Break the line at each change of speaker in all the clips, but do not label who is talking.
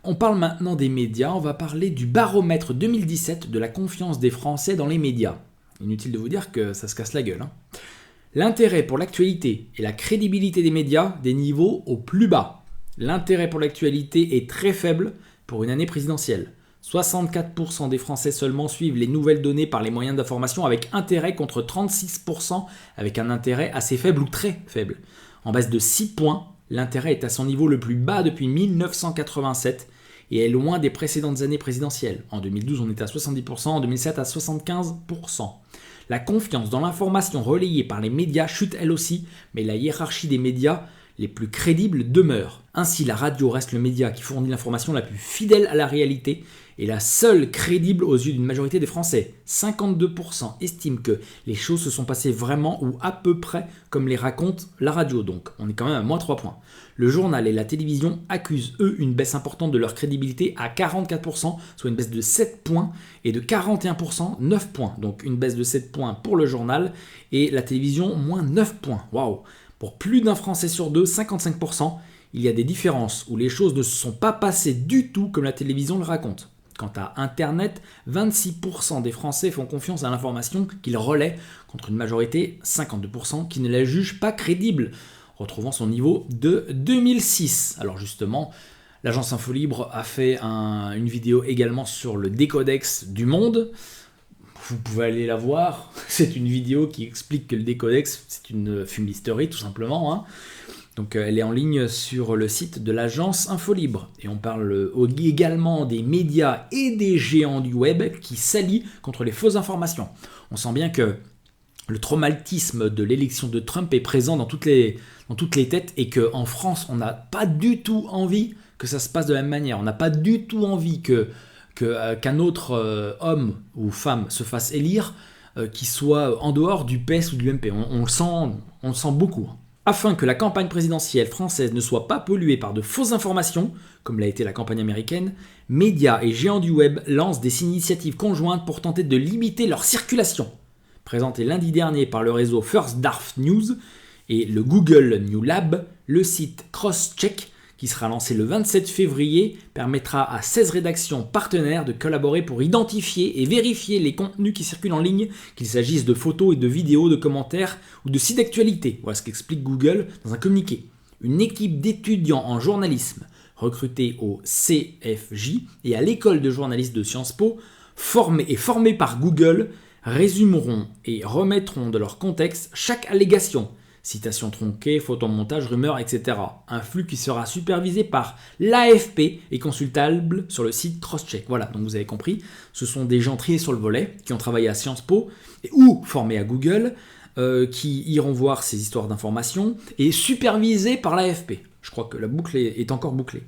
On parle maintenant des médias, on va parler du baromètre 2017 de la confiance des Français dans les médias. Inutile de vous dire que ça se casse la gueule. L'intérêt pour l'actualité et la crédibilité des médias, des niveaux au plus bas. L'intérêt pour l'actualité est très faible pour une année présidentielle. 64% des Français seulement suivent les nouvelles données par les moyens d'information avec intérêt contre 36% avec un intérêt assez faible ou très faible. En baisse de 6 points, l'intérêt est à son niveau le plus bas depuis 1987 et est loin des précédentes années présidentielles. En 2012, on était à 70%, en 2007 à 75%. La confiance dans l'information relayée par les médias chute elle aussi, mais la hiérarchie des médias les plus crédibles demeure. Ainsi, la radio reste le média qui fournit l'information la plus fidèle à la réalité et la seule crédible aux yeux d'une majorité des Français. 52% estiment que les choses se sont passées vraiment ou à peu près comme les raconte la radio, donc on est quand même à moins 3 points. Le journal et la télévision accusent eux une baisse importante de leur crédibilité à 44%, soit une baisse de 7 points, et de 41%, 9 points. Donc une baisse de 7 points pour le journal et la télévision, moins 9 points. Waouh! Pour plus d'un Français sur deux, 55%, il y a des différences où les choses ne se sont pas passées du tout comme la télévision le raconte. Quant à Internet, 26% des Français font confiance à l'information qu'ils relaient, contre une majorité, 52%, qui ne la juge pas crédible, retrouvant son niveau de 2006. Alors justement, l'agence Infolibre a fait une vidéo également sur le décodex du monde. Vous pouvez aller la voir, c'est une vidéo qui explique que le décodex, c'est une fumisterie tout simplement. Donc elle est en ligne sur le site de l'agence Infolibre. Et on parle également des médias et des géants du web qui s'allient contre les fausses informations. On sent bien que le traumatisme de l'élection de Trump est présent dans toutes les têtes et qu'en France, on n'a pas du tout envie que ça se passe de la même manière. On n'a pas du tout envie qu'un autre homme ou femme se fasse élire qui soit en dehors du PS ou du MP. On le sent beaucoup. Afin que la campagne présidentielle française ne soit pas polluée par de fausses informations, comme l'a été la campagne américaine, médias et géants du web lancent des initiatives conjointes pour tenter de limiter leur circulation. Présenté lundi dernier par le réseau First Draft News et le Google New Lab, le site Crosscheck, qui sera lancé le 27 février, permettra à 16 rédactions partenaires de collaborer pour identifier et vérifier les contenus qui circulent en ligne, qu'il s'agisse de photos et de vidéos, de commentaires ou de sites d'actualité. Voilà ce qu'explique Google dans un communiqué. Une équipe d'étudiants en journalisme recrutés au CFJ et à l'école de journalisme de Sciences Po, formés par Google, résumeront et remettront de leur contexte chaque allégation. Citations tronquées, photomontage, rumeurs, etc. Un flux qui sera supervisé par l'AFP et consultable sur le site Crosscheck. Voilà, donc vous avez compris, ce sont des gens triés sur le volet qui ont travaillé à Sciences Po ou formés à Google, qui iront voir ces histoires d'informations et supervisés par l'AFP. Je crois que la boucle est encore bouclée.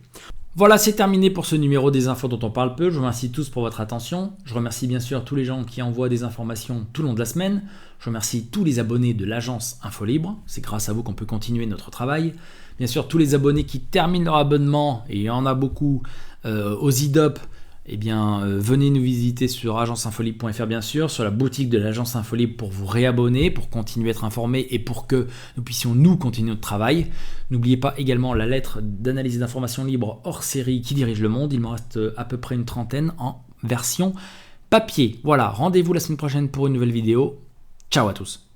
Voilà, c'est terminé pour ce numéro des infos dont on parle peu. Je vous remercie tous pour votre attention. Je remercie bien sûr tous les gens qui envoient des informations tout le long de la semaine. Je remercie tous les abonnés de l'agence Infolibre. C'est grâce à vous qu'on peut continuer notre travail. Bien sûr, tous les abonnés qui terminent leur abonnement, et il y en a beaucoup, aux IDOP, venez nous visiter sur agenceinfolibre.fr bien sûr, sur la boutique de l'agence Infolibre pour vous réabonner, pour continuer à être informé et pour que nous puissions nous continuer notre travail. N'oubliez pas également la lettre d'analyse d'informations libres hors série qui dirige le monde. Il m'en reste à peu près une trentaine en version papier. Voilà, rendez-vous la semaine prochaine pour une nouvelle vidéo. Ciao à tous.